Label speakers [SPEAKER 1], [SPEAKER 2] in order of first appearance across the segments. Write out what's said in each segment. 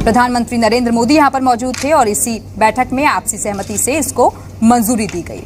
[SPEAKER 1] प्रधानमंत्री नरेंद्र मोदी यहां पर मौजूद थे और इसी बैठक में आपसी सहमति से इसको मंजूरी दी गई।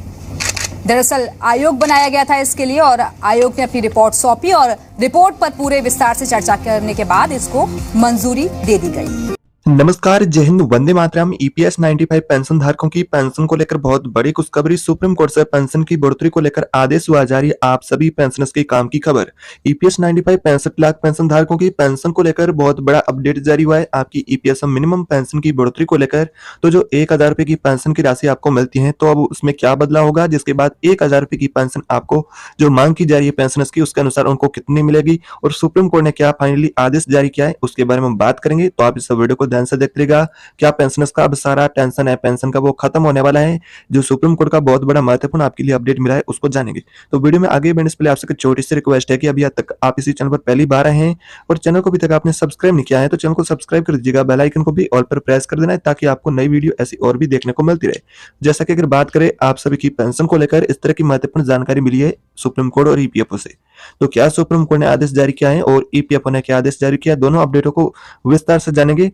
[SPEAKER 1] दरअसल आयोग बनाया गया था इसके लिए और आयोग ने अपनी रिपोर्ट सौंपी और रिपोर्ट पर पूरे विस्तार से चर्चा करने के बाद इसको मंजूरी दे दी गई।
[SPEAKER 2] नमस्कार, जय हिंद, वंदे मातरम। ईपीएस 95 पेंशन धारकों की पेंशन को लेकर बहुत बड़ी खुशखबरी। सुप्रीम कोर्ट से पेंशन की बढ़ोतरी को लेकर आदेश हुआ जारी। आप सभी पेंशनर्स के काम की खबर। ईपीएस 95 65 लाख पेंशन धारकों की पेंशन को लेकर बहुत बड़ा अपडेट जारी हुआ है। आपकी ईपीएस मिनिमम पेंशन की बढ़ोतरी को लेकर तो जो 1000 रुपए की पेंशन की राशि आपको मिलती है, तो अब उसमें क्या बदलाव होगा, जिसके बाद 1000 रुपए की पेंशन आपको जो मांग की जा रही है पेंशनर्स की, उसके अनुसार उनको कितनी मिलेगी और सुप्रीम कोर्ट ने क्या फाइनली आदेश जारी किया है, उसके बारे में बात करेंगे। तो आप इस वीडियो को ध्यान से देखते रहिएगा। क्या पेंशनर्स का अब सारा टेंशन है पेंशन का वो खत्म होने वाला है। जो सुप्रीम कोर्ट का बहुत बड़ा महत्वपूर्ण आपके लिए अपडेट मिला है उसको जानेंगे। तो वीडियो में आगे बढ़ने से पहले आपसे एक छोटी सी रिक्वेस्ट है कि अभी तक आप इसी चैनल पर पहली बार आए हैं और चैनल को अभी तक आपने सब्सक्राइब नहीं किया है, तो चैनल को सब्सक्राइब कर दीजिएगा। बेल आइकन को भी ऑल पर प्रेस कर देना है ताकि आपको नई वीडियो ऐसी और भी देखने को मिलती रहे। जैसा कि अगर बात करें आप सभी की पेंशन को लेकर इस तरह की महत्वपूर्ण जानकारी मिली है सुप्रीम कोर्ट और ईपीएफओ से, तो क्या सुप्रीम कोर्ट ने आदेश जारी किया है और ईपीएफओ ने क्या आदेश जारी किया, दोनों अपडेटों को विस्तार से जानेंगे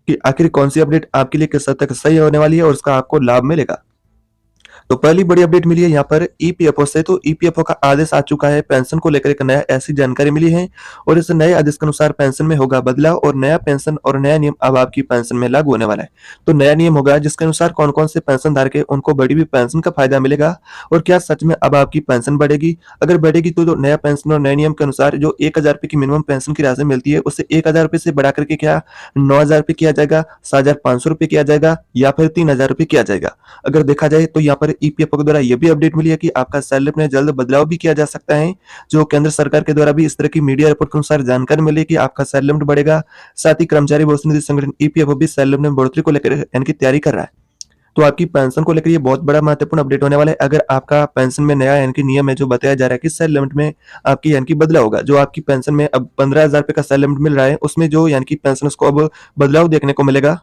[SPEAKER 2] कि आखिर कौन सी अपडेट आपके लिए किस हद तक सही होने वाली है और उसका आपको लाभ मिलेगा। तो पहली बड़ी अपडेट मिली है यहाँ पर ईपीएफओ से। तो ईपीएफओ का आदेश आ चुका है पेंशन को लेकर, एक नया ऐसी जानकारी मिली है और इस नए आदेश के अनुसार पेंशन में होगा बदलाव और नया पेंशन और नया नियम अब आपकी पेंशन में लागू होने वाला है। तो नया नियम होगा जिसके अनुसार कौन कौन से पेंशन धारक है उनको बढ़ी हुई पेंशन का फायदा मिलेगा और क्या सच में अब आपकी पेंशन बढ़ेगी। अगर बढ़ेगी तो जो नया पेंशन और नए नियम के अनुसार जो 1000 रुपए की मिनिमम पेंशन की राशि मिलती है उससे 1000 रुपए से बढ़ा करके क्या 9000 रुपए किया जाएगा, 7500 रुपए किया जाएगा या फिर 3000 रुपए किया जाएगा। अगर देखा जाए तो यहाँ पर ईपीएफओ के द्वारा यह भी अपडेट मिली है कि आपका सैलरी में जल्द बदलाव भी किया जा सकता है। जो केंद्र सरकार के द्वारा भी इस तरह की मीडिया रिपोर्ट के अनुसार जानकारी मिली कि आपका सैलरी लिमिट बढ़ेगा। साथ ही कर्मचारी भविष्य निधि संगठन ईपीएफओ भी सैलरी में बढ़ोतरी को लेकर इनकी तैयारी कर रहा है। तो आपकी पेंशन को लेकर ये बहुत बड़ा महत्वपूर्ण अपडेट होने वाला है। अगर आपका पेंशन में नया यानी कि नियम है जो बताया जा रहा है कि सेल लिमिट में आपकी यानी कि बदलाव होगा। जो आपकी पेंशन में अब 15,000 रुपए का सेल लिमिट मिल रहा है उसमें जो यानी कि पेंशनर्स को अब बदलाव देखने को मिलेगा।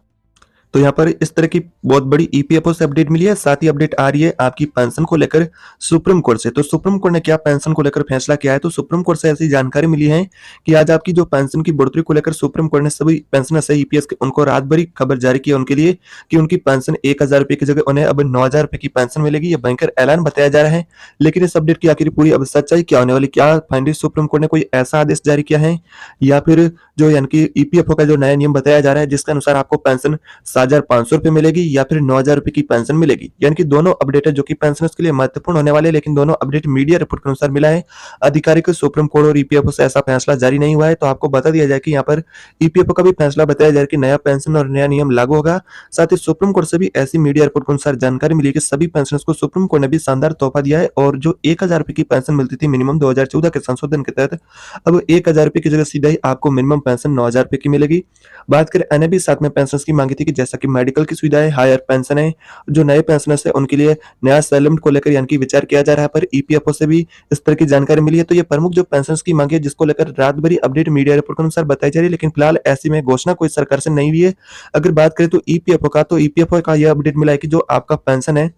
[SPEAKER 2] तो यहाँ पर इस तरह की बहुत बड़ी ईपीएफओ से अपडेट मिली है। साथ ही अपडेट आ रही है आपकी पेंशन को लेकर सुप्रीम कोर्ट से। तो सुप्रीम कोर्ट ने क्या पेंशन को लेकर फैसला किया है, तो सुप्रीम कोर्ट से ऐसी जानकारी मिली है कि आज आपकी जो पेंशन की बढ़ोतरी को लेकर सुप्रीम कोर्ट ने सभी पेंशनर्स से ईपीएस के उनको रात भर खबर जारी की उनके लिए कि उनकी पेंशन 1000 रुपए की जगह उन्हें अब 9000 रुपए की पेंशन मिलेगी। ये भयंकर ऐलान बताया जा रहा है। लेकिन इस अपडेट की आखिर पूरी अब सच्चाई क्या होने वाली, क्या फाइनली सुप्रीम कोर्ट ने कोई ऐसा आदेश जारी किया है या फिर जो यानी कि ईपीएफओ का जो नया नियम बताया जा रहा है जिसके अनुसार आपको पेंशन 7500 रुपए मिलेगी या फिर 9000 रुपए की पेंशन मिलेगी। यानी कि दोनों अपडेट है जो कि पेंशनर्स के लिए महत्वपूर्ण होने वाले, लेकिन दोनों अपडेट मीडिया रिपोर्ट के अनुसार मिला है। आधिकारिक सुप्रीम कोर्ट और ईपीएफओ से ऐसा फैसला जारी नहीं हुआ है। तो आपको बता दिया जाए कि यहाँ पर ईपीएफओ का भी फैसला बताया जाए कि नया पेंशन और नया नियम लागू होगा। साथ ही सुप्रीम कोर्ट से भी ऐसी मीडिया रिपोर्ट के अनुसार जानकारी मिली कि सभी पेंशनर्स को सुप्रीम कोर्ट ने भी शानदार तोहफा दिया है और जो 1000 रुपए की पेंशन मिलती थी मिनिमम 2014 के संशोधन के तहत अब 1000 रुपए की जगह सीधा ही आपको मिनिमम पेंशन 9000 रुपए की मिलेगी। बात करें अन्य भी साथ में पेंशनर्स की मांगी थी कि जैसा कि मेडिकल की सुविधा है, हायर पेंशन है, जो नए पेंशनर्स है उनके लिए नया सेल लिमिट को लेकर यानी कि विचार किया जा रहा है। पर ईपीएफओ से भी इस तरह की जानकारी मिली है। तो ये प्रमुख जो पेंशनर्स की मांग है जिसको लेकर रात भरी अपडेट मीडिया रिपोर्ट के अनुसार बताई जा रही है, लेकिन फिलहाल ऐसी में घोषणा कोई सरकार से नहीं हुई है। अगर बात करें तो ईपीएफओ का यह अपडेट मिला है कि जो आपका पेंशन है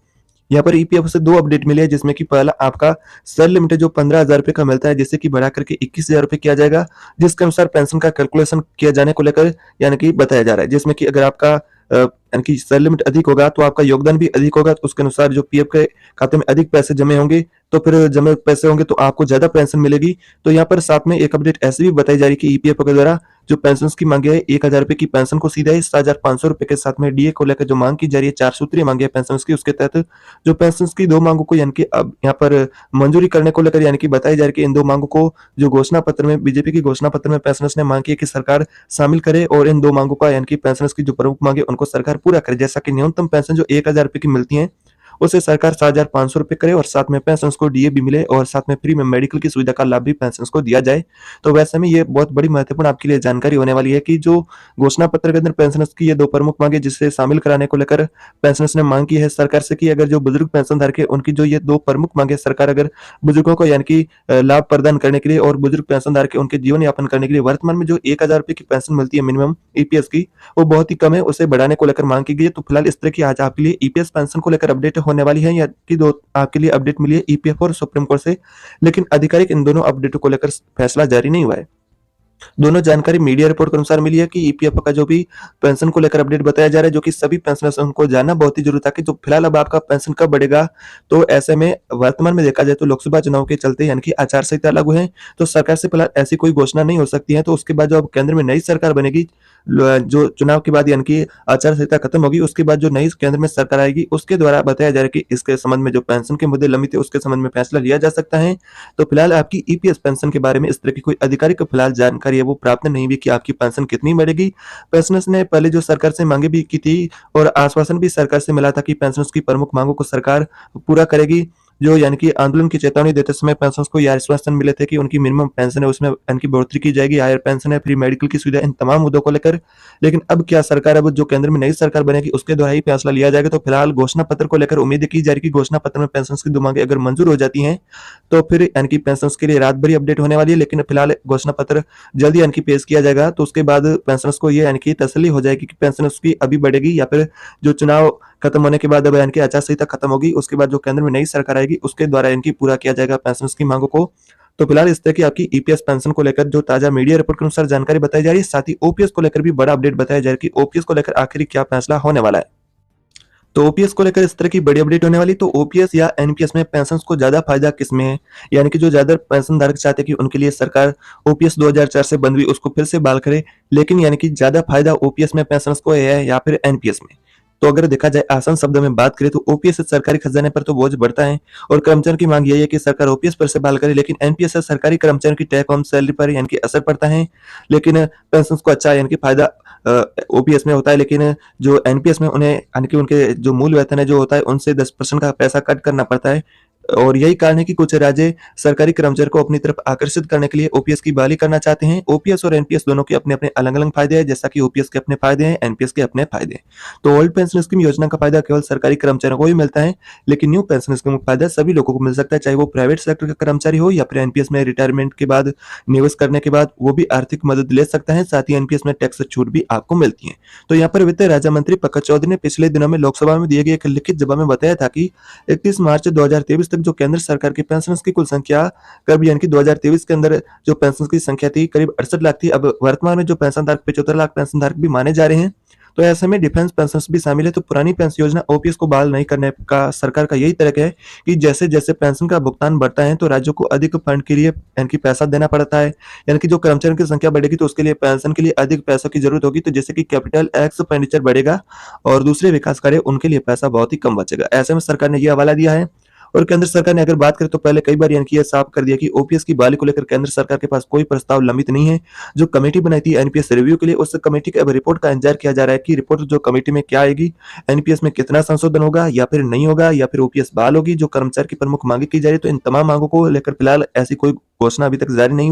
[SPEAKER 2] यहाँ पर ईपीएफओ से 2 अपडेट मिले हैं जिसमें कि पहला आपका सेल लिमिट जो 15,000 रुपए का मिलता है जिससे कि बढ़ा करके 21,000 रुपए किया जाएगा, जिसके अनुसार पेंशन का कैलकुलेशन किया जाने को लेकर यानी कि बताया जा रहा है। जिसमें कि अगर आपका यानी कि सेल लिमिट अधिक होगा तो आपका योगदान भी अधिक होगा, तो उसके अनुसार जो पीएफ के खाते में अधिक पैसे जमे होंगे तो फिर जमे पैसे होंगे तो आपको ज्यादा पेंशन मिलेगी। तो यहाँ पर साथ में एक अपडेट ऐसी भी बताई जा रही है कि ईपीएफओ के द्वारा जो पेंशन की मांगे है 1000 रुपए की पेंशन को सीधा ही 7500 रुपए के साथ में डीए को लेकर जो मांग की जा रही है 4 सूत्रीय मांगे है पेंशन की, उसके तहत जो पेंशन की 2 मांगों को यानी कि अब यहाँ पर मंजूरी करने को लेकर यानी कि बताई जा रही है कि इन 2 मांगों को जो घोषणा पत्र में बीजेपी की घोषणा पत्र में पेंशनर्स ने मांग की है कि सरकार शामिल करे और इन 2 मांगों का यानी कि पेंशनर्स की जो प्रमुख मांगे उनको सरकार पूरा करे। जैसा कि न्यूनतम पेंशन जो 1000 रुपए की मिलती है उसे सरकार 7500 रुपए करे और साथ में पेंशन को डीए भी मिले और साथ में फ्री में मेडिकल की सुविधा का लाभ भी पेंशन को दिया जाए। तो वैसे में ये बहुत बड़ी महत्वपूर्ण आपके लिए जानकारी होने वाली है कि जो घोषणा पत्र के अंदर पेंशनर्स की ये 2 प्रमुख मांगे जिसे शामिल कराने को लेकर पेंशनर्स ने मांग की है सरकार से कि अगर जो बुजुर्ग पेंशन धारक है उनकी जो ये 2 प्रमुख मांगे सरकार अगर बुजुर्गों को यानी कि लाभ प्रदान करने के लिए और बुजुर्ग पेंशन धारक उनके जीवन यापन करने के लिए वर्तमान में जो 1000 रुपए की पेंशन मिलती है मिनिमम ईपीएस की वो बहुत ही कम है, उसे बढ़ाने को लेकर मांग की गई है। तो फिलहाल इस तरह की आज आपके लिए ईपीएस पेंशन को लेकर अपडेट होने वाली है या कि 2 आपके लिए अपडेट मिली है ईपीएफओ और सुप्रीम कोर्ट से, लेकिन आधिकारिक इन दोनों अपडेटों को लेकर फैसला जारी नहीं हुआ है। दोनों जानकारी मीडिया रिपोर्ट के अनुसार मिली है कि ईपीएफ का जो भी पेंशन को लेकर अपडेट बताया जा रहा है, जो कि सभी पेंशनर्स उनको जानना बहुत ही जरूरी था कि जो फिलहाल अब आपका पेंशन कब बढ़ेगा। तो ऐसे में वर्तमान में देखा जाए तो लोकसभा चुनाव के चलते यानी कि आचार संहिता लागू है, तो सरकार से फिलहाल ऐसी कोई घोषणा नहीं हो सकती है। तो उसके बाद जो अब केंद्र में नई सरकार बनेगी, जो चुनाव के बाद यानी कि आचार संहिता खत्म होगी, उसके बाद जो नई केंद्र में सरकार आएगी उसके द्वारा बताया जा रहा है कि इसके संबंध में जो पेंशन के मुद्दे लंबित है उसके संबंध में फैसला लिया जा सकता है। तो फिलहाल आपकी ईपीएस पेंशन के बारे में इस तरह की कोई आधिकारिक फिलहाल जानकारी है वो प्राप्त नहीं हुई कि आपकी पेंशन कितनी बढ़ेगी। पेंशनर्स ने पहले जो सरकार से मांगे भी की थी और आश्वासन भी सरकार से मिला था कि पेंशनर्स की प्रमुख मांगों को सरकार पूरा करेगी। जो यानी कि आंदोलन की चेतावनी देते समय पेंशनर्स को यह आश्वासन मिले थे कि उनकी मिनिमम पेंशन है उसमें इनकी बढ़ोतरी की जाएगी, हायर पेंशन है, फ्री मेडिकल की सुविधा, इन तमाम मुद्दों को लेकर। लेकिन अब क्या सरकार, अब जो केंद्र में नई सरकार बनेगी उसके द्वारा ही फैसला लिया जाएगा। तो फिलहाल घोषणा पत्र को लेकर उम्मीद की जा रही है कि घोषणा पत्र में पेंशनर्स की दो मांगे अगर मंजूर हो जाती हैं तो फिर यानी कि पेंशनर्स के लिए रात भर ही अपडेट होने वाली है। लेकिन फिलहाल घोषणा पत्र जल्दी यानी कि पेश किया जाएगा, तो उसके बाद पेंशनर्स को ये यानी कि तसल्ली हो जाएगी कि पेंशनर्स की अभी बढ़ेगी या फिर जो चुनाव खत्म होने के बाद अब यानी कि आचार संहिता खत्म होगी उसके बाद जो केंद्र में नई सरकार आएगी उसके द्वारा इनकी पूरा किया जाएगा पेंशनर्स की मांगों को। तो फिलहाल इस तरह की आपकी ईपीएस पेंशन को लेकर जो ताजा मीडिया रिपोर्ट के अनुसार जानकारी बताई जा रही है, साथ ही ओपीएस को लेकर भी बड़ा अपडेट बताया जा रहा है कि ओपीएस को लेकर आखिर क्या फैसला होने वाला है। तो ओपीएस को लेकर इस तरह की बड़ी अपडेट होने वाली। तो ओपीएस या एनपीएस में पेंशन को ज्यादा फायदा किसमें है, यानी कि जो ज्यादा पेंशन धारक चाहते हैं कि उनके लिए सरकार ओपीएस 2004 से बंद हुई उसको फिर से बहाल करे, लेकिन यानी कि ज्यादा फायदा ओपीएस में पेंशन को है या फिर एनपीएस में। तो अगर देखा जाए आसान शब्दों में बात करें तो ओपीएस से सरकारी खजाने पर तो बोझ बढ़ता है और कर्मचारियों की मांग यही है कि सरकार ओपीएस पर से बहाल करे, लेकिन एनपीएस से सरकारी कर्मचारियों की टेक होम सैलरी पर यानी कि असर पड़ता है। लेकिन पेंशन को अच्छा यानी कि फायदा ओपीएस में होता है, लेकिन जो एनपीएस में उन्हें यानी कि उनके जो मूल वेतन है जो होता है उनसे 10% का पैसा कट करना पड़ता है। और यही कारण है कि कुछ राज्य सरकारी कर्मचारियों को अपनी तरफ आकर्षित करने के लिए ओपीएस की बहाली करना चाहते हैं। ओपीएस और एनपीएस दोनों के अपने अपने अलग अलग फायदे हैं, जैसा कि ओपीएस के अपने फायदे हैं, एनपीएस के अपने फायदे हैं। तो ओल्ड पेंशन स्कीम योजना का फायदा केवल सरकारी कर्मचारियों को ही मिलता है, लेकिन न्यू पेंशन स्कीम का फायदा सभी लोगों को मिल सकता है, चाहे वो प्राइवेट सेक्टर का कर्मचारी हो या फिर एनपीएस में रिटायरमेंट के बाद निवेश करने के बाद वो भी आर्थिक मदद ले सकता है। साथ ही एनपीएस में टैक्स छूट भी आपको मिलती है। तो यहाँ पर वित्त राज्य मंत्री पंकज चौधरी ने पिछले दिनों में लोकसभा में दिए गए एक लिखित जवाब में बताया था कि 31 मार्च 2023 तक जो केंद्र सरकार की पेंशन की कुल संख्या करीब यानी कि 2023 के अंदर जो पेंशन की संख्या थी करीब 68 लाख थी। अब वर्तमान में जो पेंशन धारक 75 लाख पेंशन धारक भी माने जा रहे हैं। तो ऐसे में डिफेंस पेंशन भी शामिल है। तो पुरानी पेंशन योजना ओपीएस को बहाल नहीं करने का सरकार का यही तर्क है कि जैसे जैसे पेंशन का भुगतान बढ़ता है तो राज्यों को अधिक फंड के लिए यानी कि पैसा देना पड़ता है, यानी कि जो कर्मचारियों की संख्या बढ़ेगी तो उसके लिए पेंशन के लिए अधिक पैसों की जरूरत होगी। तो जैसे कि कैपिटल एक्सपेंडिचर बढ़ेगा और दूसरे विकास कार्य उनके लिए पैसा बहुत ही कम बचेगा। ऐसे में सरकार ने यह हवाला दिया है। और केंद्र सरकार ने अगर बात करें तो पहले कई बार यानी कि यह साफ कर दिया कि ओपीएस की बहाली को लेकर केंद्र सरकार के पास कोई प्रस्ताव लंबित नहीं है। जो कमेटी बनाई थी एनपीएस रिव्यू के लिए, उस कमेटी के अब रिपोर्ट का इंतजार किया जा रहा है कि रिपोर्ट जो कमेटी में क्या आएगी, एनपीएस में कितना संशोधन होगा या फिर नहीं होगा या फिर ओपीएस बहाल होगी। जो कर्मचारी की प्रमुख मांगे की जा रही है, तो इन तमाम मांगों को लेकर फिलहाल ऐसी कोई घोषणा अभी तक जारी नहीं हुई।